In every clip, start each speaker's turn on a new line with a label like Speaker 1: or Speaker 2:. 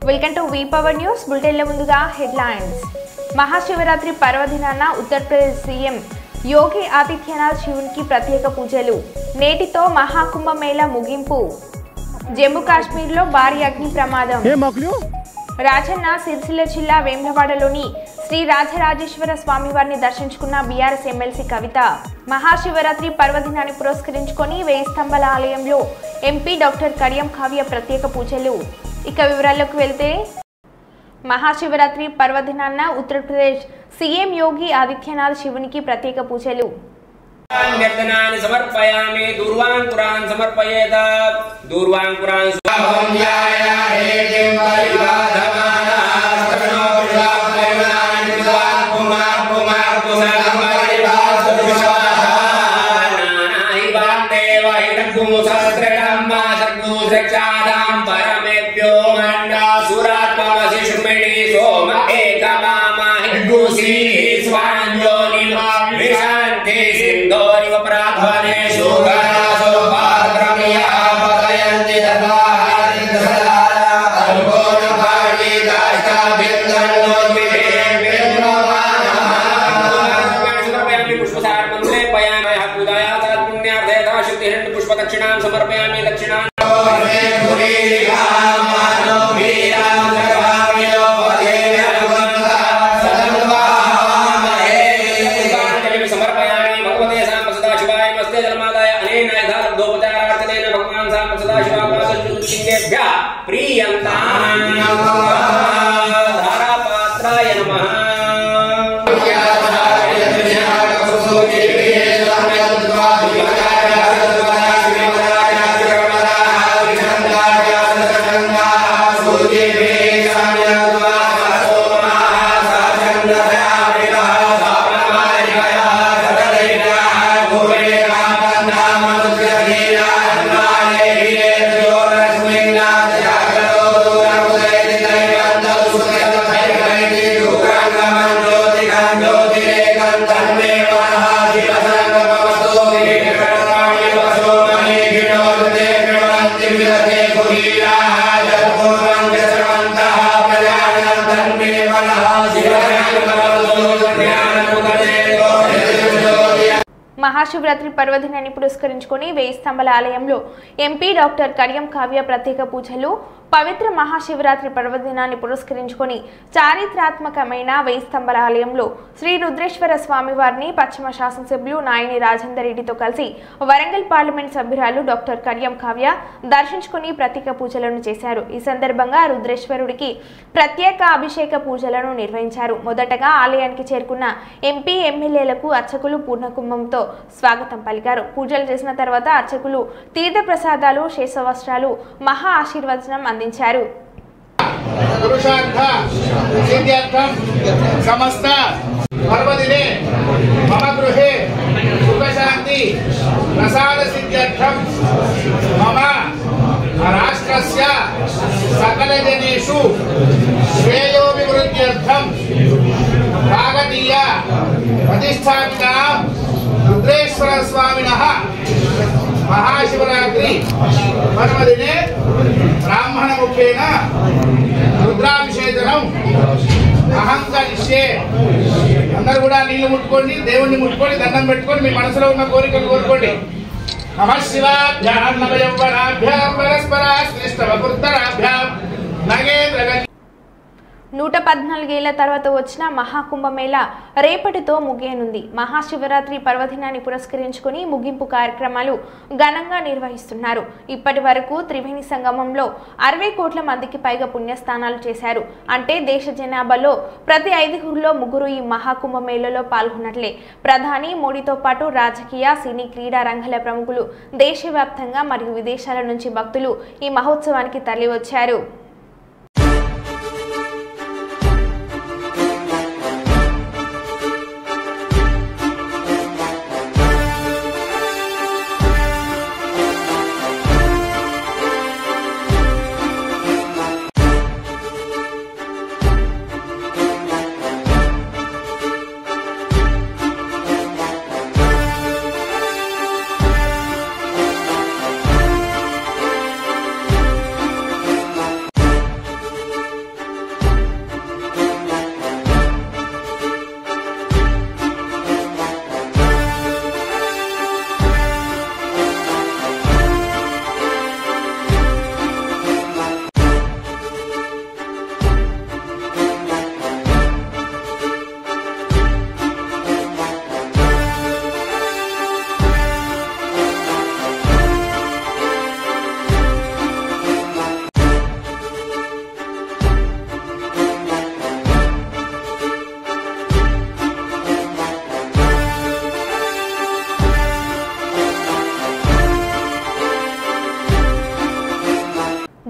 Speaker 1: Welcome to V power news బులెటిన్ల ముందుగా headlines. Mahashivratri పర్వదినాన ఉత్తరప్రదేశ్ సీఎం యోగి ఆదిత్యనాథ్ శివునికి ప్రత్యేక పూజలు. నేటితో మహాకుంభమేళా ముగింపు. జమ్మూ కాశ్మీర్లో భారీ అగ్ని ప్రమాదం. రాజన్న సిరిసిల్ల జిల్లా వేములవాడలోని శ్రీ రాజరాజేశ్వర స్వామివారిని దర్శించుకున్న బీఆర్ఎస్ ఎమ్మెల్సీ కవిత. మహాశివరాత్రి పర్వదినాన్ని పురస్కరించుకొని 1000 స్తంభాల ఆలయంలో ఎంపీ డాక్టర్ కడియం కావ్య ప్రత్యేక పూజలు. ఇక వివరాల్లోకి వెళ్తే, మహాశివరాత్రి పర్వదినాన ఉత్తరప్రదేశ్ సీఎం యోగి ఆదిత్యనాథ్ శివునికి ప్రత్యేక పూజలు.
Speaker 2: సమర్పయామి దూర్వాంకురాన్ సమర్పయేత దూర్వాంకురాన్ పరమేభ్యో మండాసురాత్మసి శుమిణి సోమ ఏకమామహిగుసి స్వాంజోని విశాంతి సింధోరివ ప్రాధ్వనే సుగరాసో పాత్రమియా పదయంతి దదారి దదారా అల్గోణ భాడి దాయితా బిందన్నో విదే బిందవానా సమర్పయామి పుష్పసార మంత్రే పయామి హకుదయా తత్పుణ్యార్థే దాశక్తి హిరణ్య పుష్ప దక్షిణాం సమర్పయామి దక్షిణాం धारापात्राय नमः.
Speaker 1: మహాశివరాత్రి పర్వదినాన్ని పురస్కరించుకొని 1000 స్తంభాల ఆలయంలో ఎంపీ డాక్టర్ కడియం కావ్య ప్రత్యేక పూజలు. పవిత్ర మహాశివరాత్రి పర్వదినాన్ని పురస్కరించుకొని చారిత్రాత్మకమైన 1000 స్తంభాల ఆలయంలో శ్రీ రుద్రేశ్వర స్వామివారిని పశ్చిమ శాసనసభ్యులు నాయని రాజేందర్ రెడ్డితో కలిసి వరంగల్ పార్లమెంట్ సభ్యురాలు డాక్టర్ కడియం కావ్య దర్శించుకుని ప్రత్యేక పూజలను చేశారు. ఈ సందర్భంగా రుద్రేశ్వరుడికి ప్రత్యేక అభిషేక పూజలను నిర్వహించారు. మొదటగా ఆలయానికి చేరుకున్న ఎంపీ ఎమ్మెల్యేలకు అర్చకులు పూర్ణకుంభంతో స్వాగతం పలికారు. పూజలు చేసిన తర్వాత అర్చకులు తీర్థ ప్రసాదాలు, శేషవస్త్రాలు, మహా ఆశీర్వచనం అందించారు.
Speaker 3: సమస్త పర్వదినే మమ గృహే సుఖశాంతి ప్రసాద సిద్ధ్యర్థం మమ రాష్ట్రస్య సకల జనేషు శ్రేయోభివృద్ధ్యర్థం కాకతీయ ప్రతిష్టాపిత రుద్రేశ్వర స్వామినః మహాశివరాత్రి పర్వదినే బ్రాహ్మణ ముఖేన రుద్రాభిషేకం అహంకరిష్యే. అందరూ కూడా నీళ్లు ముట్టుకోండి, దేవుణ్ణి ముట్టుకోండి, దండం పెట్టుకొని మీ మనసులో ఉన్న కోరికలు కోరుకోండి. నమః శివాభ్యాం నవయౌవనాభ్యాం పరస్పర శ్రేష్ఠ వపుత్తరాభ్యాం నగేంద్ర.
Speaker 1: 114 ఏళ్ల తర్వాత వచ్చిన మహాకుంభమేళా రేపటితో ముగియనుంది. మహాశివరాత్రి పర్వదినాన్ని పురస్కరించుకుని ముగింపు కార్యక్రమాలు ఘనంగా నిర్వహిస్తున్నారు. ఇప్పటి వరకు త్రివేణి సంగమంలో 60 కోట్ల మందికి పైగా పుణ్యస్నానాలు చేశారు. అంటే దేశ జనాభాలో ప్రతి 5గురిలో 3 ఈ మహాకుంభమేళాలో పాల్గొన్నట్లే. ప్రధాని మోడీతో పాటు రాజకీయ, సినీ, క్రీడా రంగాల ప్రముఖులు దేశవ్యాప్తంగా మరియు విదేశాల నుంచి భక్తులు ఈ మహోత్సవానికి తరలివచ్చారు.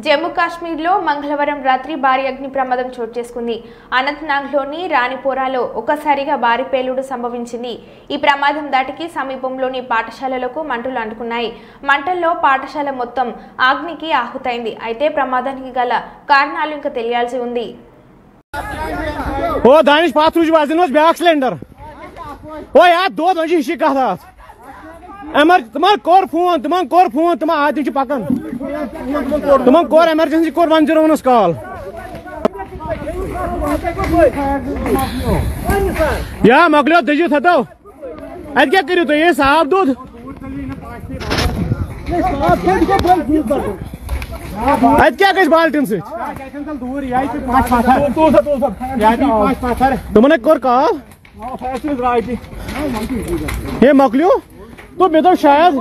Speaker 1: జమ్మూ కాశ్మీర్లో మంగళవారం రాత్రి భారీ అగ్ని ప్రమాదం చోటు చేసుకుంది. అనంతనాగ్లోని రాణిపోరాలో ఒక్కసారిగా భారీ పేలుడు సంభవించింది. ఈ ప్రమాదం దాటికి సమీపంలోని పాఠశాలలకు మంటలు అంటుకున్నాయి. మంటల్లో పాఠశాల మొత్తం అగ్నికి ఆహుతైంది. అయితే ప్రమాదానికి గల కారణాలు ఇంకా తెలియాల్సి ఉంది.
Speaker 4: ओ दानिश पाथ तुझ बाजन ब्याक सिलेंडर ओ यार दो हिस्से कथ एमर तुम कोर फोन तुम आदि पकान तुम कोर एमरजेंसी कोर 101 कॉल या मकलो दजी थो अत क्या करू तुम ये साफ दूध अत क्या गई बाल्टिन तुमने कोर कॉल ये मकलियो तो मैं तो शायद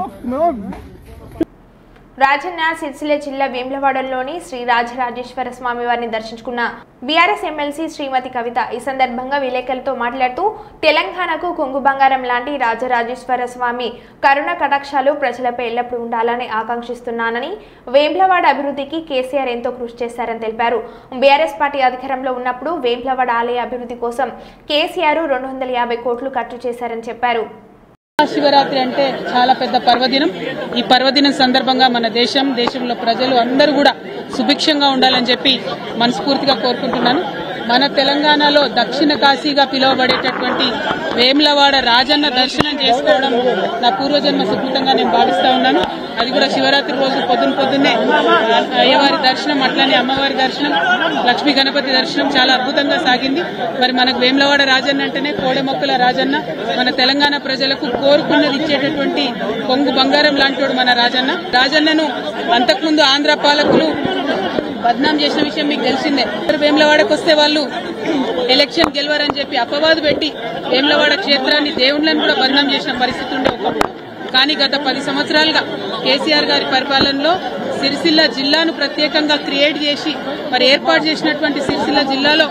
Speaker 1: రాజన్న సిరిసిల్ల జిల్లా వేములవాడలోని శ్రీ రాజరాజేశ్వర స్వామి వారిని దర్శించుకున్న బీఆర్ఎస్ ఎమ్మెల్సీ శ్రీమతి కవిత ఈ సందర్భంగా విలేకరులతో మాట్లాడుతూ తెలంగాణకు కొంగు బంగారం లాంటి రాజరాజేశ్వర స్వామి కరుణ కటాక్షాలు ప్రజలపై ఎల్లప్పుడూ ఉండాలని ఆకాంక్షిస్తున్నానని, వేములవాడ అభివృద్ధికి కేసీఆర్ ఎంతో కృషి చేశారని తెలిపారు. బీఆర్ఎస్ పార్టీ అధికారంలో ఉన్నప్పుడు వేములవాడ ఆలయ అభివృద్ధి కోసం కేసీఆర్ 250 కోట్లు ఖర్చు చేశారని చెప్పారు.
Speaker 5: శివరాత్రి అంటే చాలా పెద్ద పర్వదినం. ఈ పర్వదినం సందర్భంగా మన దేశంలో ప్రజలు అందరూ కూడా సుభిక్షంగా ఉండాలని చెప్పి మనస్ఫూర్తిగా కోరుకుంటున్నాను. మన తెలంగాణలో దక్షిణ కాశీగా పిలువబడేటటువంటి వేములవాడ రాజన్న దర్శనం చేసుకోవడం నా పూర్వజన్మ సుకృతంగా నేను భావిస్తా ఉన్నాను. అది కూడా శివరాత్రి రోజు పొద్దున్నే అయ్యవారి దర్శనం, అట్లానే అమ్మవారి దర్శనం, లక్ష్మీ గణపతి దర్శనం చాలా అద్భుతంగా సాగింది. మరి మనకు వేములవాడ రాజన్న అంటేనే కోడెమొక్కల రాజన్న, మన తెలంగాణ ప్రజలకు కోరుకున్నది ఇచ్చేటటువంటి కొంగు బంగారం లాంటి మన రాజన్నను అంతకుముందు ఆంధ్ర పాలకులు బద్నాం చేసిన విషయం మీకు తెలిసిందే. వేములవాడకు వస్తే వాళ్ళు ఎలక్షన్ గెలవరని చెప్పి అపవాదు పెట్టి వేములవాడ క్షేత్రాన్ని, దేవుళ్లను కూడా బద్నాం చేసిన పరిస్థితి ఉండే ఒకప్పుడు. కానీ గత 10 సంవత్సరాలుగా కేసీఆర్ గారి పరిపాలనలో సిరిసిల్ల జిల్లాను ప్రత్యేకంగా క్రియేట్ చేసి మరి ఏర్పాటు చేసినటువంటి సిరిసిల్ల జిల్లాలో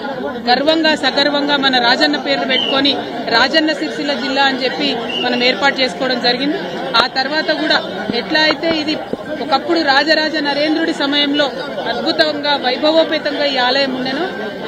Speaker 5: గర్వంగా సగర్వంగా మన రాజన్న పేరు పెట్టుకొని రాజన్న సిరిసిల్ల జిల్లా అని చెప్పి మనం ఏర్పాటు చేసుకోవడం జరిగింది. ఆ తర్వాత కూడా ఎట్లా అయితే ఇది ఒకప్పుడు రాజరాజ నరేంద్రుడి సమయంలో అద్భుతంగా వైభవోపేతంగా ఈ ఆలయం ఉండెను,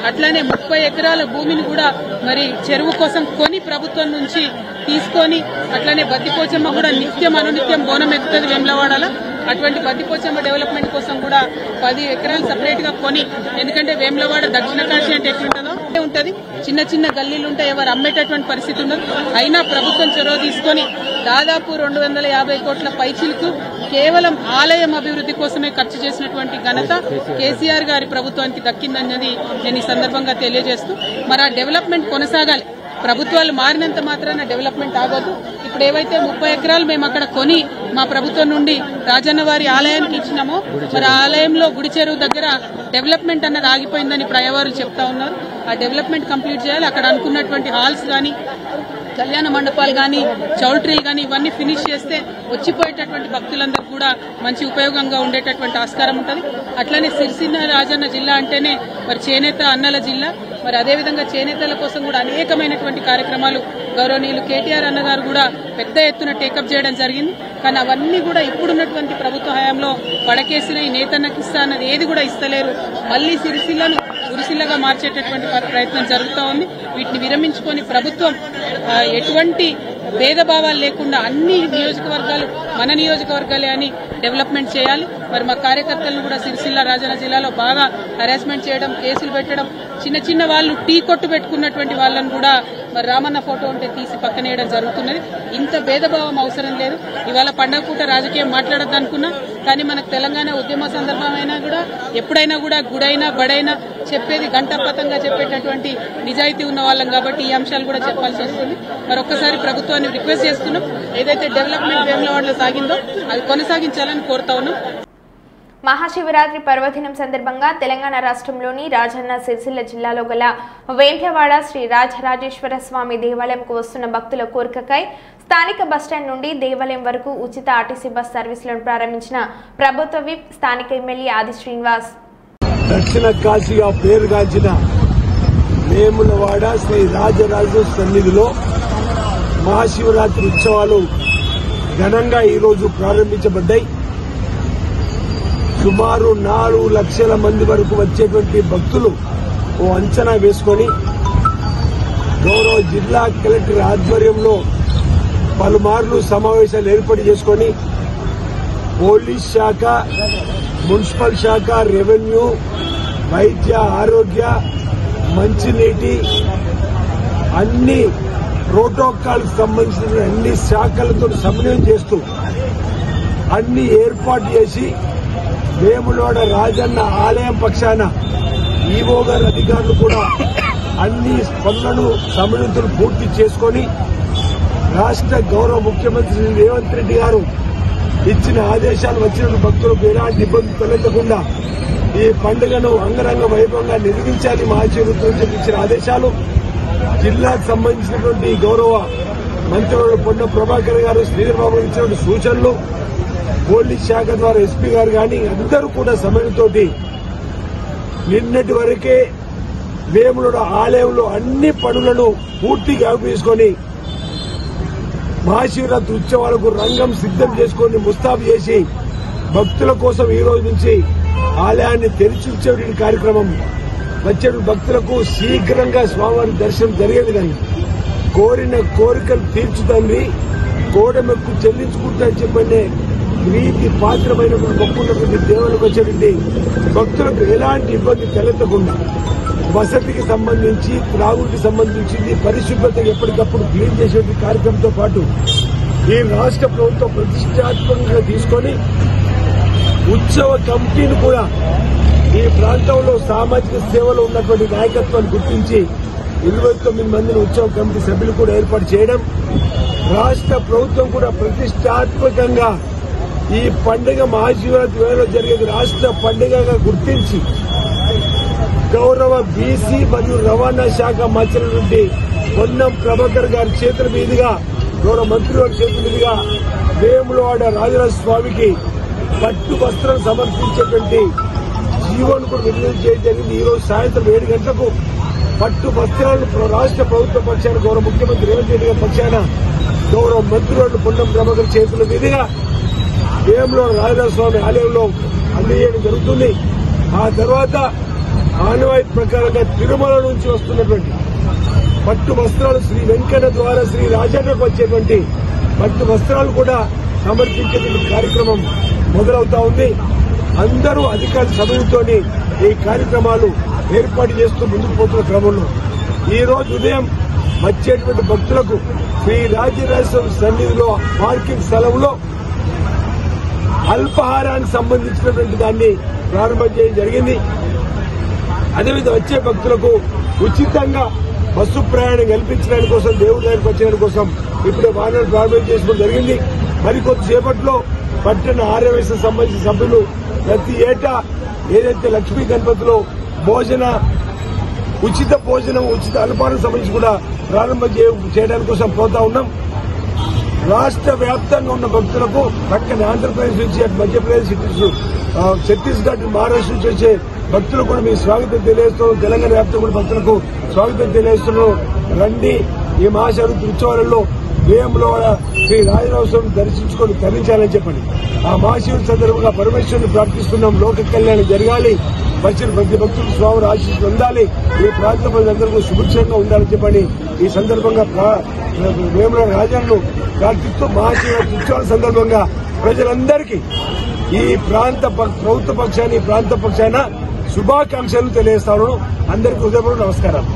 Speaker 5: అట్లానే 30 ఎకరాల భూమిని కూడా మరి చెరువు కోసం కొని ప్రభుత్వం నుంచి తీసుకొని, అట్లానే బద్దిపోచమ్మ కూడా నిత్యం అనునిత్యం బోనం ఎక్కుతుంది వేములవాడలో. అటువంటి బద్దిపోచమ్మ డెవలప్మెంట్ కోసం కూడా 10 ఎకరాలు సపరేట్ గా కొని, ఎందుకంటే వేములవాడ దక్షిణ కాశీ అంటే ఎట్లుంటుందో ఉంటది, చిన్న చిన్న గల్లీలు ఉంటాయి, ఎవరు అమ్మేటటువంటి పరిస్థితి ఉండదు. అయినా ప్రభుత్వం చొరవ తీసుకొని దాదాపు 250 కోట్ల పైచిలకు కేవలం ఆలయం అభివృద్ధి కోసమే ఖర్చు చేసినటువంటి ఘనత కేసీఆర్ గారి ప్రభుత్వానికి దక్కిందన్నది నేను ఈ సందర్భంగా తెలియజేస్తూ, మరి ఆ డెవలప్మెంట్ కొనసాగాలి. ప్రభుత్వాలు మారినంత మాత్రాన డెవలప్మెంట్ ఆగొద్దు. ఇప్పుడు ఏవైతే 30 ఎకరాలు మేము అక్కడ కొని మా ప్రభుత్వం నుండి రాజన్న వారి ఆలయానికి ఇచ్చినామో, మరి ఆ ఆలయంలో గుడి చెరువు దగ్గర డెవలప్మెంట్ అన్నది ఆగిపోయిందని ఇప్పుడు అయ్యవారు చెప్తా ఉన్నారు. ఆ డెవలప్మెంట్ కంప్లీట్ చేయాలి. అక్కడ అనుకున్నటువంటి హాల్స్ గానీ, కళ్యాణ మండపాలు గానీ, చౌల్ట్రీలు గానీ ఇవన్నీ ఫినిష్ చేస్తే వచ్చిపోయేటటువంటి భక్తులందరూ కూడా మంచి ఉపయోగంగా ఉండేటటువంటి ఆస్కారం ఉంటుంది. అట్లనే సిరిసిల్ల రాజన్న జిల్లా అంటేనే మరి చేనేత అన్నల జిల్లా. మరి అదేవిధంగా చేనేతల కోసం కూడా అనేకమైనటువంటి కార్యక్రమాలు గౌరవనీయులు కేటీఆర్ అన్నగారు కూడా పెద్ద ఎత్తున టేకప్ చేయడం జరిగింది. కానీ అవన్నీ కూడా ఇప్పుడున్నటువంటి ప్రభుత్వ హయాంలో పడకేసిన ఈ నేతన్నకి ఇస్తా అన్నది ఏది కూడా ఇస్తలేరు. మళ్లీ సిరిసిల్లను ఉరిసిల్లగా మార్చేటటువంటి ప్రయత్నం జరుగుతూ ఉంది. వీటిని విరమించుకొని ప్రభుత్వం ఎటువంటి భేదభావాలు లేకుండా అన్ని నియోజకవర్గాలు మన నియోజకవర్గాలే అని డెవలప్మెంట్ చేయాలి. మరి మా కార్యకర్తలను కూడా సిరిసిల్ల రాజన్న జిల్లాలో బాగా హరాస్మెంట్ చేయడం, కేసులు పెట్టడం, చిన్న వాళ్ళు టీ కొట్టు పెట్టుకున్నటువంటి వాళ్ళని కూడా మరి రామన్న ఫోటో ఉంటే తీసి పక్కనేయడం జరుగుతున్నది. ఇంత భేదభావం అవసరం లేదు. ఇవాళ పండగ పూట రాజకీయం మాట్లాడద్దు అనుకున్నా, కానీ మనకు తెలంగాణ ఉద్యమ సందర్భమైనా కూడా ఎప్పుడైనా కూడా గుడైనా బడైనా చెప్పేది గంటపతంగా చెప్పేటటువంటి నిజాయితీ ఉన్న వాళ్ళం కాబట్టి ఈ అంశాలు కూడా చెప్పాల్సి వస్తుంది. మరొకసారి ప్రభుత్వాన్ని రిక్వెస్ట్ చేస్తున్నాం, ఏదైతే డెవలప్మెంట్ వేములవాడలో సాగిందో అది కొనసాగించాలని కోరుతా ఉన్నాం.
Speaker 1: మహాశివరాత్రి పర్వదినం సందర్భంగా తెలంగాణ రాష్ట్రంలోని రాజన్న సిరిసిల్ల జిల్లాలో గల వేములవాడ శ్రీ రాజరాజేశ్వర స్వామి దేవాలయంకు వస్తున్న భక్తుల కోరికకై స్థానిక బస్టాండ్ నుండి దేవాలయం వరకు ఉచిత ఆర్టీసీ బస్ సర్వీసులను ప్రారంభించిన ప్రభుత్వ విప్ స్థానిక ఎమ్మెల్యే ఆది శ్రీనివాస్.
Speaker 6: దక్షిణ కాశీగా పేరుగాంచిన వేములవాడ శ్రీ రాజరాజేశ్వర సన్నిధిలో మహాశివరాత్రి ఉత్సవాలు ఘనంగా ఈరోజు ప్రారంభించబడ్డాయి. సుమారు 4 లక్షల మంది వరకు వచ్చేటువంటి భక్తులు ఓ అంచనా వేసుకొని గౌరవ జిల్లా కలెక్టర్ ఆధ్వర్యంలో పలుమార్లు సమావేశాలు ఏర్పాటు చేసుకొని పోలీస్ శాఖ, మున్సిపల్ శాఖ, రెవెన్యూ, వైద్య ఆరోగ్య, మంచినీటి అన్ని ప్రోటోకాల్ సంబంధించిన అన్ని శాఖలతో సమన్వయం చేస్తూ అన్ని ఏర్పాటు చేసి వేములవాడ రాజన్న ఆలయం పక్షాన ఈవో గారి అధికారులు కూడా అన్ని పనులను సమన్వయం పూర్తి చేసుకొని రాష్ట్ర గౌరవ ముఖ్యమంత్రి రేవంత్ రెడ్డి గారు ఇచ్చిన ఆదేశాలు వచ్చిన భక్తులకు ఎలాంటి ఇబ్బంది తలెత్తకుండా ఈ పండుగను అంగరంగ వైభవంగా నిర్వహించాలి మహాశివరాత్రి ఇచ్చిన ఆదేశాలు జిల్లాకు సంబంధించినటువంటి గౌరవ మంత్రులు పొన్నం ప్రభాకర్ గారు, శ్రీధర్బాబు ఇచ్చినటువంటి సూచనలు పోలీస్ శాఖ ద్వారా ఎస్పీ గారు కానీ అందరూ కూడా సమయంతోటి నిన్నటి వరకే వేములవాడ ఆలయంలో అన్ని పనులను పూర్తిగా తీసుకొని మహాశివరాత్రి ఉత్సవాలకు రంగం సిద్దం చేసుకుని ముస్తాబు చేసి భక్తుల కోసం ఈ రోజు నుంచి ఆలయాన్ని తెరిచి ఉంచే కార్యక్రమం వచ్చే భక్తులకు శీఘ్రంగా స్వామివారి దర్శనం జరిగే విధంగా కోరిన కోరికలు తీర్చుతండి కోడమెక్కు చెల్లించుకుంటారని చెప్పండి ప్రీతి పాత్రమైన మొక్కున్నటువంటి దేవులకు వచ్చేటువంటి భక్తులకు ఎలాంటి ఇబ్బంది తలెత్తకుండా వసతికి సంబంధించి త్రాగుడికి సంబంధించింది పరిశుభ్రతను ఎప్పటికప్పుడు క్లీన్ చేసే కార్యక్రమంతో పాటు ఈ రాష్ట్ర ప్రభుత్వం ప్రతిష్టాత్మకంగా తీసుకొని ఉత్సవ కమిటీని కూడా ఈ ప్రాంతంలో సామాజిక సేవలో ఉన్నటువంటి నాయకత్వాన్ని గుర్తించి 29 మందిని ఉత్సవ కమిటీ సభ్యులు కూడా ఏర్పాటు చేయడం, రాష్ట్ర ప్రభుత్వం కూడా ప్రతిష్టాత్మకంగా ఈ పండుగ మహాశివరాత్రి వేళలో జరిగేది రాష్ట్ర పండుగగా గుర్తించి గౌరవ బీసీ మరియు రవాణా శాఖ మంత్రి నుండి పొన్నం ప్రభాకర్ గారి చేతుల మీదుగా గౌరవ మంత్రి వారి చేతుల మీదుగా వేములవాడ రాజరాజ స్వామికి పట్టు వస్త్రం సమర్పించేటువంటి జీవోను కూడా విడుదల చేయడం జరిగింది. ఈ రోజు సాయంత్రం 7 గంటలకు పట్టు వస్త్రాలను రాష్ట్ర ప్రభుత్వ పక్షాన గౌరవ ముఖ్యమంత్రి రేవంత్ రెడ్డి గారి పక్షాన గౌరవ మంత్రులు పొన్నం ప్రభాకర్ చేతుల మీదుగా వేములవాడ రాజరాజ స్వామి ఆలయంలో అందజేయడం జరుగుతుంది. ఆ తర్వాత ఆనవాయితీ ప్రకారంగా తిరుమల నుంచి వస్తున్నటువంటి పట్టు వస్త్రాలు శ్రీ వెంకన్న ద్వారా శ్రీ రాజన్నకు వచ్చేటువంటి పట్టు వస్త్రాలు కూడా సమర్పించేటువంటి కార్యక్రమం మొదలవుతా ఉంది. అందరూ అధికార సమయంతో ఈ కార్యక్రమాలు ఏర్పాటు చేస్తూ ముందుకు పోతున్న క్రమంలో ఈ రోజు ఉదయం వచ్చేటువంటి భక్తులకు శ్రీ రాజరాజేశ్వర సన్నిధిలో పార్కింగ్ స్థలంలో అల్పాహారానికి సంబంధించినటువంటి దాన్ని ప్రారంభం చేయడం జరిగింది. అదేవిధంగా వచ్చే భక్తులకు ఉచితంగా బస్సు ప్రయాణం కల్పించడానికి కోసం దేవుడి దగ్గరికి వచ్చేయడం కోసం ఇప్పుడే వాహనాలు ప్రారంభం చేసుకోవడం జరిగింది. మరికొద్దిసేపట్లో పట్టణ ఆర్యవేశ సంబంధించిన సభ్యులు ప్రతి ఏటా ఏదైతే లక్ష్మీ గణపతిలో ఉచిత భోజనం ఉచిత అల్పాహారం సంబంధించి కూడా ప్రారంభం చేయడానికి కోసం పోతా ఉన్నాం. రాష్ట్ర వ్యాప్తంగా ఉన్న భక్తులకు పక్కన ఆంధ్రప్రదేశ్ నుంచి మధ్యప్రదేశ్ ఛత్తీస్గఢ్ మహారాష్ట్ర నుంచి వచ్చే భక్తులకు కూడా మీ స్వాగతం తెలియజేస్తున్నాం. తెలంగాణ వ్యాప్తంగా కూడా భక్తులకు స్వాగతం తెలియజేస్తున్నాం. రండి, ఈ మహాశివరాత్రి ఉత్సవాలలో వేములవాడ శ్రీ రాజరాజస్వామిని దర్శించుకొని తరించాలని చెప్పండి. ఆ మహాశివుడి సందర్భంగా పరమేశ్వరుని ప్రార్థిస్తున్నాం. లోక కళ్యాణం జరగాలి, వచ్చిన ప్రతి భక్తులు స్వామి ఆశీస్సులు ఉండాలి, ఈ ప్రాంత ప్రజలందరూ సుభిక్షంగా ఉండాలని చెప్పండి. ఈ సందర్భంగా వేములవాడ రాజాలను ప్రార్థిస్తూ మహాశివరాత్రి ఉత్సవాల సందర్భంగా ప్రజలందరికీ ఈ ప్రాంత ప్రభుత్వ పక్షాన్ని ఈ ప్రాంత పక్షాన శుభాకాంక్షలు తెలియజేస్తాను. అందరికీ హృదయపూర్వక నమస్కారాలు.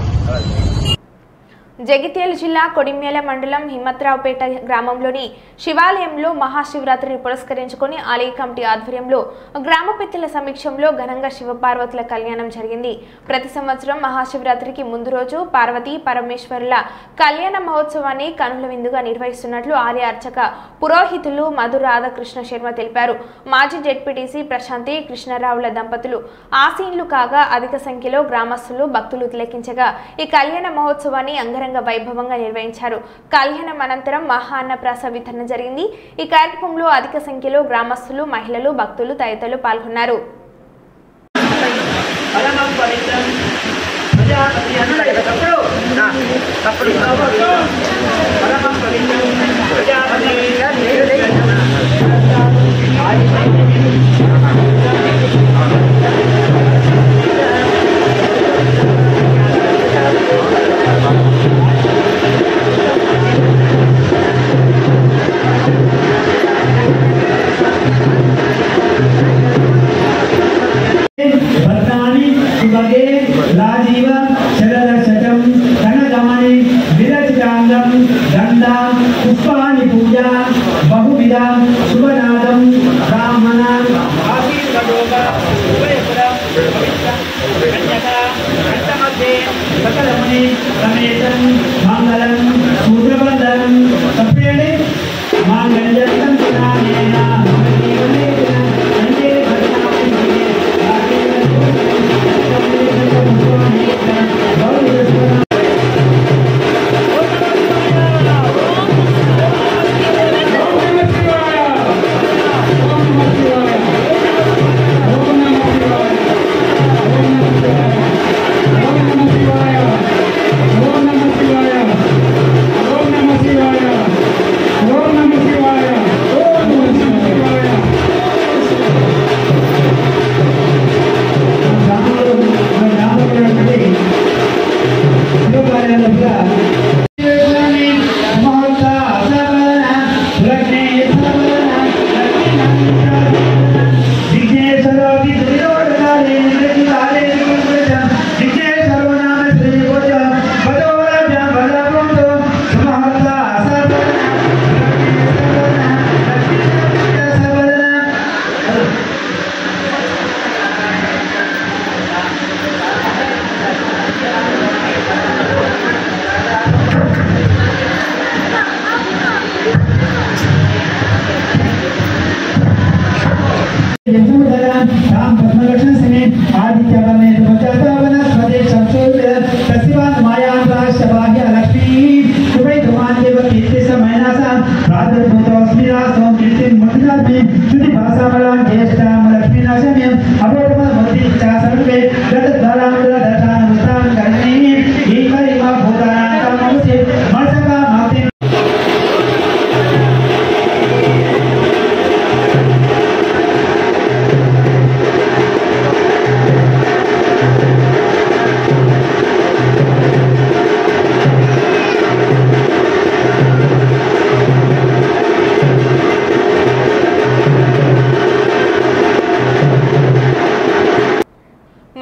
Speaker 1: జగిత్యాల జిల్లా కొడిమ్యాల మండలం హిమ్మత్రావుపేట గ్రామంలోని శివాలయంలో మహాశివరాత్రిని పురస్కరించుకుని ఆలయ కమిటీ ఆధ్వర్యంలో గ్రామ పెద్దల సమక్షంలో ఘనంగా శివపార్వతుల కళ్యాణం జరిగింది. ప్రతి సంవత్సరం మహాశివరాత్రికి ముందు రోజు పార్వతీ పరమేశ్వరుల కళ్యాణ మహోత్సవాన్ని కనుల విందుగా నిర్వహిస్తున్నట్లు ఆలయ అర్చక పురోహితులు మధు రాధాకృష్ణ శర్మ తెలిపారు. మాజీ జెడ్పీటీసీ ప్రశాంతి కృష్ణారావుల దంపతులు ఆసీనులు కాగా అధిక సంఖ్యలో గ్రామస్తులు భక్తులు తిలకించగా ఈ కళ్యాణ మహోత్సవాన్ని అంగరంగ వైభవంగా నిర్వహించారు. కళ్యాణం అనంతరం మహా అన్నప్రాస వితరణ జరిగింది. ఈ కార్యక్రమంలో అధిక సంఖ్యలో గ్రామస్తులు, మహిళలు, భక్తులు తదితరులు పాల్గొన్నారు.
Speaker 7: राजीव शरदशतं धनगमनि विरचितांगं गंधा पुष्पाणि पूजा बहुविधा शुभनादं ब्राह्मणां आशीर्वदोग उभयपुरं कन्यका कंठमध्ये सकलमुनि समेतं मंगलं सूत्रबन्धनं सप्रेणे मांगल्यं तनानेन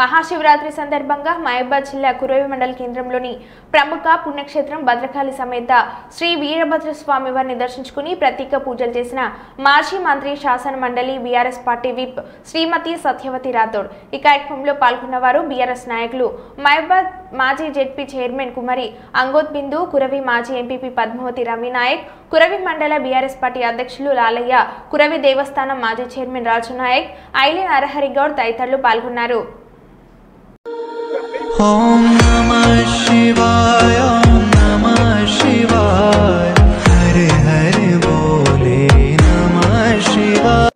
Speaker 1: మహాశివరాత్రి సందర్భంగా మహబూబాబాద్ జిల్లా కురవి మండల కేంద్రంలోని ప్రముఖ పుణ్యక్షేత్రం భద్రకాళి సమేత శ్రీ వీరభద్ర స్వామి వారిని దర్శించుకుని ప్రత్యేక పూజలు చేసిన మాజీ మంత్రి శాసన మండలి బీఆర్ఎస్ పార్టీ విప్ శ్రీమతి సత్యవతి రాథోడ్. ఈ కార్యక్రమంలో పాల్గొన్నవారు బీఆర్ఎస్ నాయకులు మహబూబాబాద్ మాజీ జెడ్పీ చైర్మన్ కుమారి అంగోత్ బిందు, కురవి మాజీ ఎంపీపీ పద్మావతి రవినాయక్, కురవి మండల బీఆర్ఎస్ పార్టీ అధ్యక్షులు లాలయ్య, కురవి దేవస్థానం మాజీ చైర్మన్ రాజు నాయక్, ఐలి నరహరి గౌడ్ తదితరులు పాల్గొన్నారు.
Speaker 8: ఓం నమః శివాయ ఓం నమః శివాయ హరి హరి బోలే నమః శివాయ.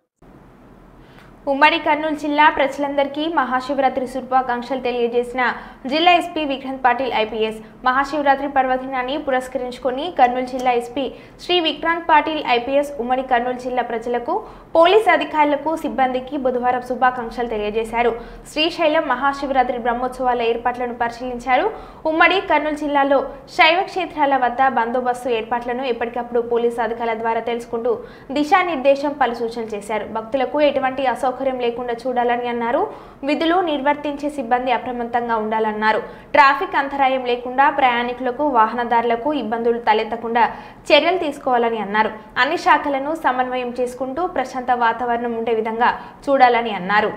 Speaker 1: ఉమ్మడి కర్నూలు జిల్లా ప్రజలందరికీ మహాశివరాత్రి శుభాకాంక్షలు తెలియజేసిన జిల్లా ఎస్పీ విక్రాంత్ పాటిల్ ఐపీఎస్. మహాశివరాత్రి పర్వదినాన్ని పురస్కరించుకొని కర్నూలు జిల్లా ఎస్పీ శ్రీ విక్రాంత్ పాటిల్ ఐపీఎస్ ఉమ్మడి కర్నూలు జిల్లా ప్రజలకు, పోలీస్ అధికారులకు, సిబ్బందికి బుధవారం శుభాకాంక్షలు తెలియజేశారు. శ్రీశైలం మహాశివరాత్రి బ్రహ్మోత్సవాల ఏర్పాట్లను పరిశీలించారు. ఉమ్మడి కర్నూలు జిల్లాలో శైవ క్షేత్రాల వద్ద బందోబస్తు ఏర్పాట్లను ఎప్పటికప్పుడు పోలీసు అధికారుల ద్వారా తెలుసుకుంటూ దిశానిర్దేశం, పలు సూచనలు చేశారు. భక్తులకు ఎటువంటి అసౌకర్యం లేకుండా చూడాలని అన్నారు. విధులు నిర్వర్తించే సిబ్బంది అప్రమత్తంగా ఉండాలన్నారు. ట్రాఫిక్ అంతరాయం లేకుండా ప్రయాణికులకు, వాహనదారులకు ఇబ్బందులు తలెత్తకుండా చర్యలు తీసుకోవాలని అన్నారు. అన్ని శాఖలను సమన్వయం చేసుకుంటూ ప్రశాంత వాతావరణం ఉండే విధంగా చూడాలని అన్నారు.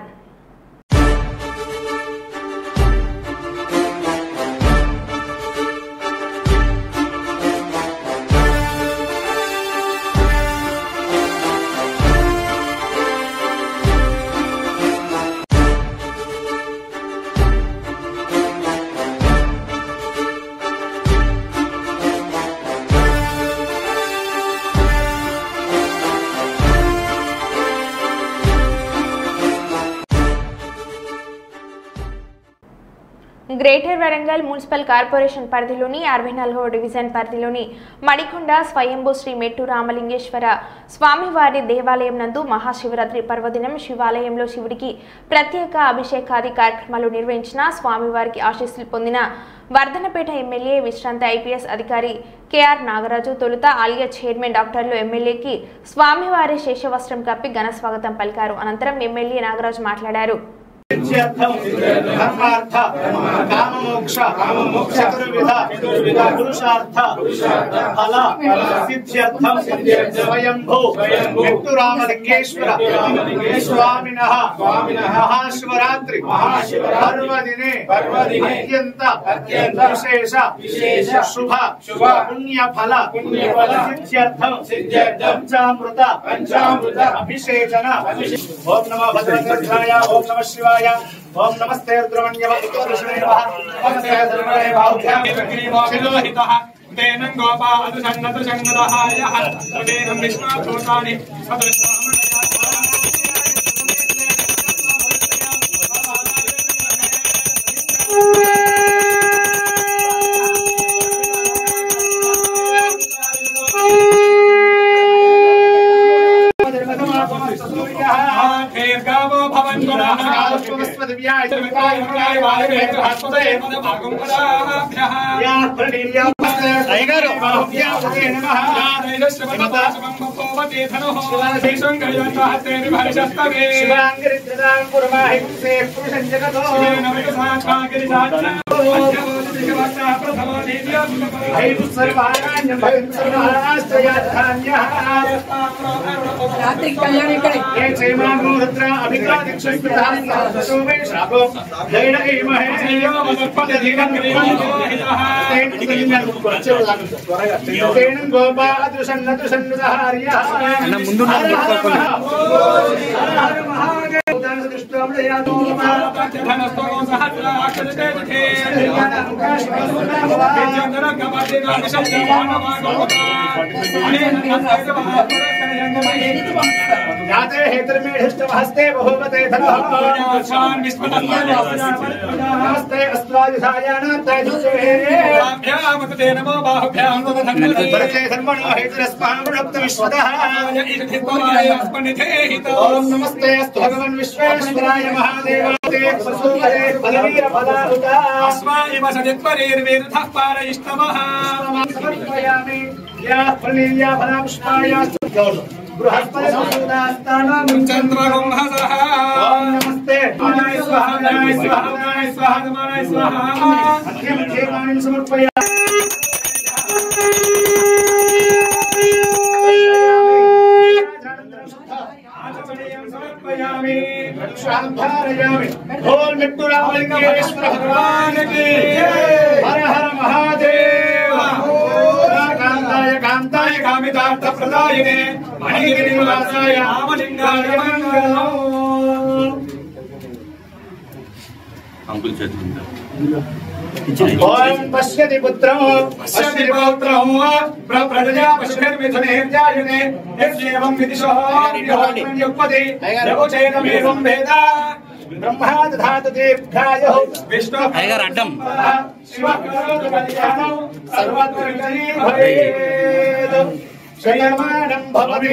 Speaker 1: గ్రేటర్ వరంగల్ మున్సిపల్ కార్పొరేషన్ పరిధిలోని 64వ డివిజన్ పరిధిలోని మడికొండ స్వయంభూ శ్రీ మెట్టు రామలింగేశ్వర స్వామివారి దేవాలయం నందు మహాశివరాత్రి పర్వదినం శివాలయంలో శివుడికి ప్రత్యేక అభిషేకాది కార్యక్రమాలు నిర్వహించిన స్వామివారికి ఆశీస్సులు పొందిన వర్ధనపేట ఎమ్మెల్యే విశ్రాంత ఐపీఎస్ అధికారి కేఆర్ నాగరాజు తొలుత ఆలయ చైర్మన్ డాక్టర్లు ఎమ్మెల్యేకి స్వామివారి శేషవస్త్రం కప్పి ఘన స్వాగతం పలికారు. అనంతరం ఎమ్మెల్యే నాగరాజు మాట్లాడారు.
Speaker 3: धर्मार्थ काममोक्ष चतुर्विध पुरुषार्थ फल सिद्ध्यर्थम स्वयंभू मृत्युरामलिंगेश्वर स्वामिनः महाशिवरात्रि पर्वदिने अत्यंत विशेष शुभ पुण्य फल सिद्ध्यर्थम पंचामृत अभिषेचन। ओम नमो भगवते ओम नमः शिवाय ओम नमस्ते रुद्रमण्यव उत्तरदर्शने नमः नमस्ते धर्मणे बाहुभ्यां शिरोहितः तेनं गोपा अदुसन्नतसंगदहायः तेनं विष्णुभूतानि जाते हेतुर्मेढष्टमहस्ते बहुमते नमस्ते अस्त्वायुधायानात्तैजुष्टे नमो बाहुभ्यां भरते धर्मणो हेतुरस्मान् विश्वतः ओम नमस्ते अस्तु भगवन् विश्वेश्वराय महादेवाय प्रसूदे बलवीर बलाहुता अस्मायव सदित्वरेर्वेदः पारयिष्टमः समर्पयामि या प्रणीया फलापुष्पाय बृहस्पतिसुदास्तानं चन्द्रगुंहसः ओम नमस्ते अनाय स्वाहा अनाय स्वाहा अनाय स्वाहा अनाय स्वाहा मध्ये मध्ये पाणिं समर्पयामि। बोल मृत्युरामलिंगेश्वर भगवान की हर हर महादेव। कांताय कांताय कामितार्थ प्रदायिने मणिगिरिनिवासाय रामलिंगाय मंगलम्। ओम पश्यति पुत्रं पश्यति पौत्रं प्रप्रजया पशुभिर्मिथुनैर्जायते यस्येवं विदिशः युक्पति यवचैनमेवं वेद ब्रह्मा दधातु दीर्घायुः विष्णु अड्डं शिवः करोतु कल्याणं सर्वत्र विजयी भवेत्। शयमानं भवति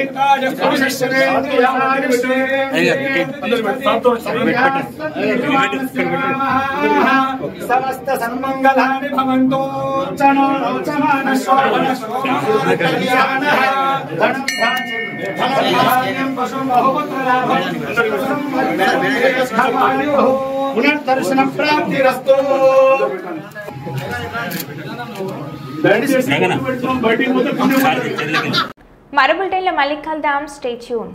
Speaker 3: समस्त सन्मंगलानि भवन्तु चनो कल्याणः धनं धान्यं पशुं बहुपुत्रलाभं पुनर्दर्शन प्राप्तिरस्तु।
Speaker 1: మరో బులెటిన్లో మళ్ళీ కలుద్దాం. Stay tune.